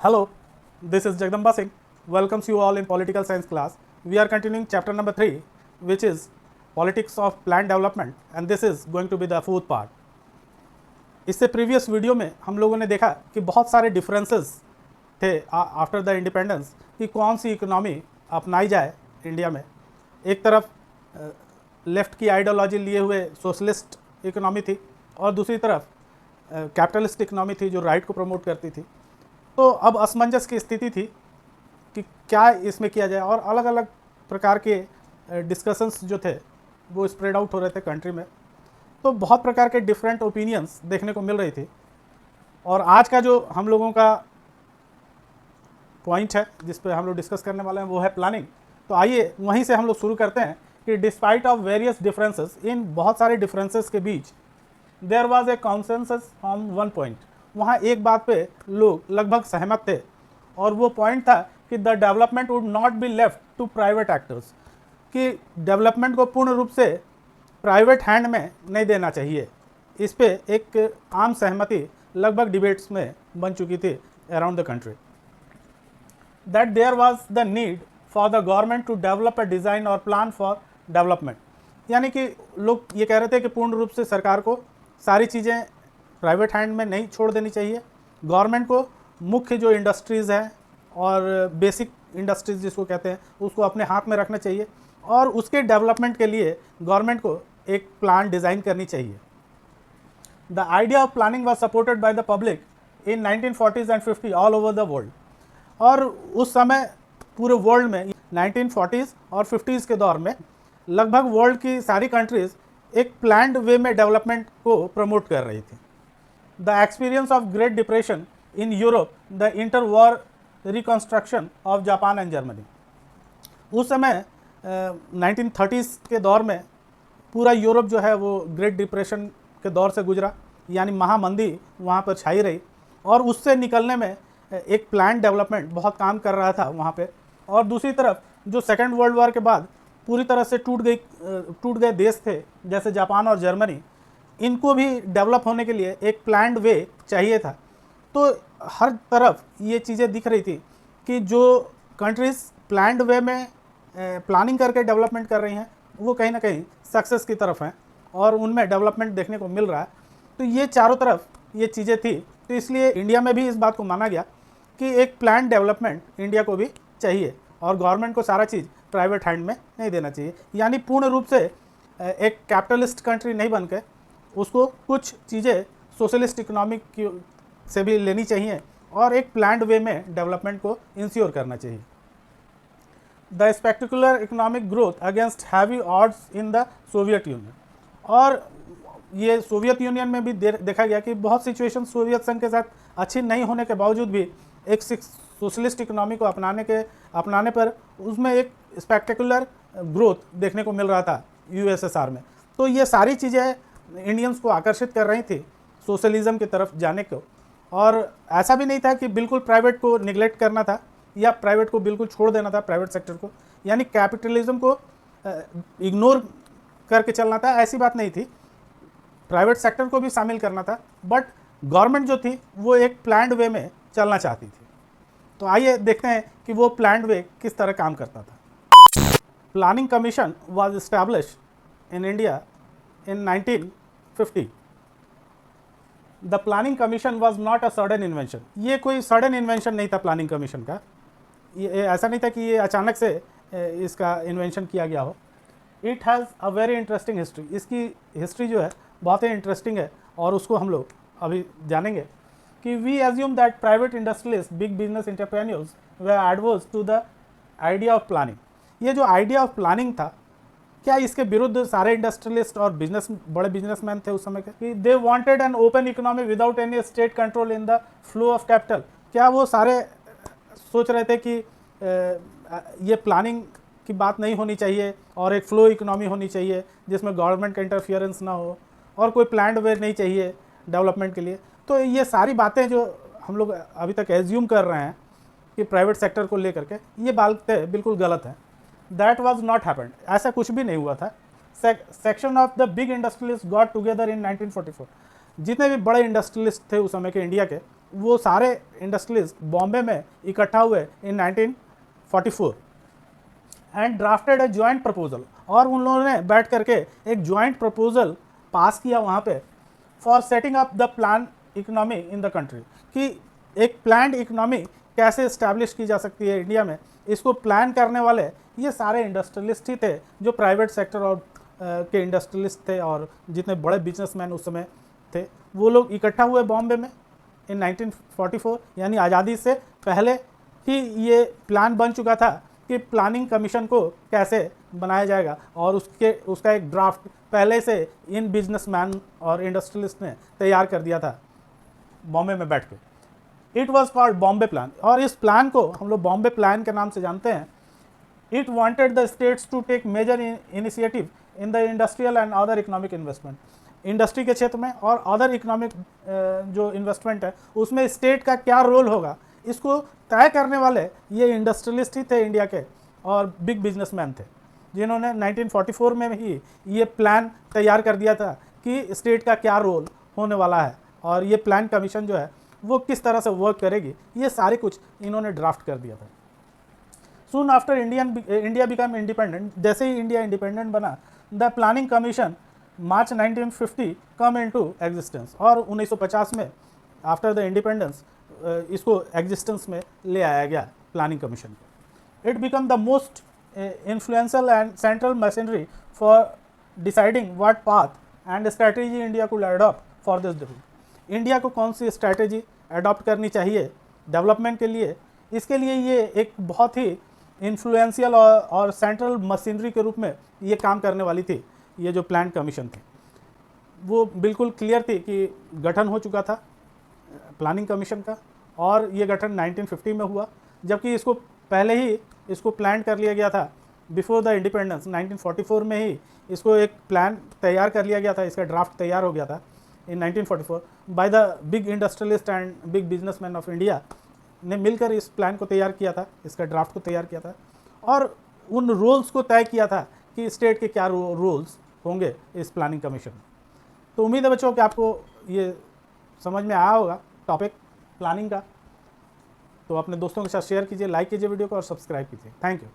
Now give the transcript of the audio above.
Hello, this is Jagdamba Singh. Welcomes you all in political science class. We are continuing chapter number 3, which is politics of planned development, and this is going to be the fourth part. इससे previous video में हम लोगों ने देखा कि बहुत सारे differences थे आफ्टर द इंडिपेंडेंस कि कौन सी इकोनॉमी अपनाई जाए इंडिया में। एक तरफ लेफ्ट की आइडियोलॉजी लिए हुए सोशलिस्ट इकोनॉमी थी और दूसरी तरफ कैपिटलिस्ट इकोनॉमी थी जो राइट को प्रमोट करती थी। तो अब असमंजस की स्थिति थी कि क्या इसमें किया जाए और अलग अलग प्रकार के डिस्कशंस जो थे वो स्प्रेड आउट हो रहे थे कंट्री में। तो बहुत प्रकार के डिफरेंट ओपिनियंस देखने को मिल रही थी। और आज का जो हम लोगों का पॉइंट है जिस पे हम लोग डिस्कस करने वाले हैं वो है प्लानिंग। तो आइए वहीं से हम लोग शुरू करते हैं कि डिस्पाइट ऑफ वेरियस डिफरेंसेस, इन बहुत सारे डिफरेंसेस के बीच there was a consensus on one point. वहाँ एक बात पे लोग लगभग सहमत थे और वो पॉइंट था कि the development would not be left to private actors, कि डेवलपमेंट को पूर्ण रूप से प्राइवेट हैंड में नहीं देना चाहिए। इस पे एक आम सहमति लगभग डिबेट्स में बन चुकी थी around the country. That there was the need for the government to develop a design और प्लान फॉर डेवलपमेंट, यानी कि लोग ये कह रहे थे कि पूर्ण रूप से सरकार को सारी चीज़ें प्राइवेट हैंड में नहीं छोड़ देनी चाहिए। गवर्नमेंट को मुख्य जो इंडस्ट्रीज़ हैं और बेसिक इंडस्ट्रीज़ जिसको कहते हैं उसको अपने हाथ में रखना चाहिए और उसके डेवलपमेंट के लिए गवर्नमेंट को एक प्लान डिज़ाइन करनी चाहिए। The idea of planning was supported by the public in 1940s and 50 all over the world. और उस समय पूरे वर्ल्ड में 1940s और 50s के दौर में लगभग वर्ल्ड की सारी कंट्रीज़ एक प्लान्ड वे में डेवलपमेंट को प्रमोट कर रही थी। The experience of great depression in Europe, the inter war reconstruction of Japan and Germany. उस समय 1930s के दौर में पूरा यूरोप जो है वो ग्रेट डिप्रेशन के दौर से गुजरा, यानी महामंदी वहाँ पर छाई रही और उससे निकलने में एक प्लान डेवलपमेंट बहुत काम कर रहा था वहाँ पे। और दूसरी तरफ जो सेकेंड वर्ल्ड वॉर के बाद पूरी तरह से टूट गए देश थे जैसे जापान और जर्मनी, इनको भी डेवलप होने के लिए एक प्लान्ड वे चाहिए था। तो हर तरफ ये चीज़ें दिख रही थी कि जो कंट्रीज़ प्लान्ड वे में प्लानिंग करके डेवलपमेंट कर रही हैं वो कहीं ना कहीं सक्सेस की तरफ हैं और उनमें डेवलपमेंट देखने को मिल रहा है। तो ये चारों तरफ ये चीज़ें थी, तो इसलिए इंडिया में भी इस बात को माना गया कि एक प्लान डेवलपमेंट इंडिया को भी चाहिए और गवर्नमेंट को सारा चीज़ प्राइवेट हैंड में नहीं देना चाहिए, यानी पूर्ण रूप से एक कैपिटलिस्ट कंट्री नहीं बन के उसको कुछ चीज़ें सोशलिस्ट इकोनॉमिक की से भी लेनी चाहिए और एक प्लान्ड वे में डेवलपमेंट को इंश्योर करना चाहिए। The spectacular economic growth against heavy odds in the Soviet union. और ये सोवियत यूनियन में भी देखा गया कि बहुत सिचुएशन सोवियत संघ के साथ अच्छी नहीं होने के बावजूद भी एक सोशलिस्ट इकोनॉमी को अपनाने पर उसमें एक स्पेक्टिकुलर ग्रोथ देखने को मिल रहा था यूएसएसआर में। तो ये सारी चीज़ें इंडियंस को आकर्षित कर रही थी सोशलिज्म की तरफ जाने को। और ऐसा भी नहीं था कि बिल्कुल प्राइवेट को निगलेक्ट करना था या प्राइवेट को बिल्कुल छोड़ देना था, प्राइवेट सेक्टर को, यानी कैपिटलिज्म को इग्नोर करके चलना था, ऐसी बात नहीं थी। प्राइवेट सेक्टर को भी शामिल करना था, बट गवर्नमेंट जो थी वो एक प्लान्ड वे में चलना चाहती थी। तो आइए देखते हैं कि वो प्लान्ड वे किस तरह काम करता था। Planning commission was established in India in 1950। The planning commission was not a sudden invention. ये कोई सडन इन्वेंशन नहीं था प्लानिंग कमीशन का। ये ऐसा नहीं था कि ये अचानक से इसका इन्वेंशन किया गया हो। It has a very interesting history. इसकी हिस्ट्री जो है बहुत ही इंटरेस्टिंग है और उसको हम लोग अभी जानेंगे कि we assume that private industrialist, big business entrepreneurs were adverse to the idea of planning. ये जो आइडिया ऑफ प्लानिंग था, क्या इसके विरुद्ध सारे इंडस्ट्रियलिस्ट और बड़े बिजनेसमैन थे उस समय के? They wanted an open economy without any state control in the flow of capital. क्या वो सारे सोच रहे थे कि ये प्लानिंग की बात नहीं होनी चाहिए और एक फ्लो इकोनॉमी होनी चाहिए जिसमें गवर्नमेंट का इंटरफियरेंस ना हो और कोई प्लान्ड वे नहीं चाहिए डेवलपमेंट के लिए? तो ये सारी बातें जो हम लोग अभी तक एज्यूम कर रहे हैं कि प्राइवेट सेक्टर को लेकर के, ये बातें बिल्कुल गलत हैं। That was not happened. ऐसा कुछ भी नहीं हुआ था। Section of the big industrialist got together in 1944। जितने भी बड़े इंडस्ट्रियलिस्ट थे उस समय के इंडिया के, वो सारे इंडस्ट्रियलिस्ट बॉम्बे में इकट्ठा हुए इन 1944 and drafted a joint proposal, और उन लोगों ने बैठ करके एक जॉइंट प्रपोजल पास किया वहाँ पे for setting up the plan economy in the country, कि एक प्लान्ड इकोनॉमी कैसे इस्टेब्लिश की जा सकती है इंडिया में। इसको प्लान करने वाले ये सारे इंडस्ट्रियलिस्ट ही थे, जो प्राइवेट सेक्टर और के इंडस्ट्रियलिस्ट थे, और जितने बड़े बिजनेसमैन उस समय थे वो लोग इकट्ठा हुए बॉम्बे में इन 1944, यानी आज़ादी से पहले ही ये प्लान बन चुका था कि प्लानिंग कमीशन को कैसे बनाया जाएगा, और उसका एक ड्राफ्ट पहले से इन बिजनेसमैन और इंडस्ट्रियलिस्ट ने तैयार कर दिया था बॉम्बे में बैठ के। It was called Bombay plan, और इस प्लान को हम लोग बॉम्बे प्लान के नाम से जानते हैं। It wanted the states to take major initiative in the industrial and other economic investment, industry के क्षेत्र में और अदर इकोनॉमिक जो इन्वेस्टमेंट है उसमें स्टेट का क्या रोल होगा, इसको तय करने वाले ये इंडस्ट्रियलिस्ट ही थे इंडिया के, और बिग बिजनेसमैन थे, जिन्होंने 1944 में ही ये प्लान तैयार कर दिया था कि स्टेट का क्या रोल होने वाला है, और ये प्लान कमीशन जो है वो किस तरह से वर्क करेगी, ये सारे कुछ इन्होंने ड्राफ्ट कर दिया था। Soon after India become independent, जैसे ही इंडिया इंडिपेंडेंट बना, the planning commission March 1950 come into existence, और 1950 में आफ्टर द इंडिपेंडेंस इसको एग्जिस्टेंस में ले आया गया planning commission. It become the most influential and central machinery for deciding what path and strategy India को adopt for this development, India को कौन सी स्ट्रैटेजी अडॉप्ट करनी चाहिए डेवलपमेंट के लिए, इसके लिए ये एक बहुत ही इन्फ्लुएंशियल और सेंट्रल मशीनरी के रूप में ये काम करने वाली थी। ये जो प्लान कमीशन थी वो बिल्कुल क्लियर थी कि गठन हो चुका था प्लानिंग कमीशन का, और ये गठन 1950 में हुआ, जबकि इसको पहले ही इसको प्लान कर लिया गया था बिफोर द इंडिपेंडेंस। 1944 में ही इसको एक प्लान तैयार कर लिया गया था, इसका ड्राफ्ट तैयार हो गया था इन 1944 by the big industrialist and big businessman of India ने मिलकर इस प्लान को तैयार किया था, इसका ड्राफ्ट को तैयार किया था, और उन रोल्स को तय किया था कि स्टेट के क्या रोल्स होंगे इस प्लानिंग कमीशन में। तो उम्मीद है बच्चों कि आपको ये समझ में आया होगा टॉपिक प्लानिंग का। तो अपने दोस्तों के साथ शेयर कीजिए, लाइक कीजिए वीडियो को और सब्सक्राइब कीजिए। Thank you.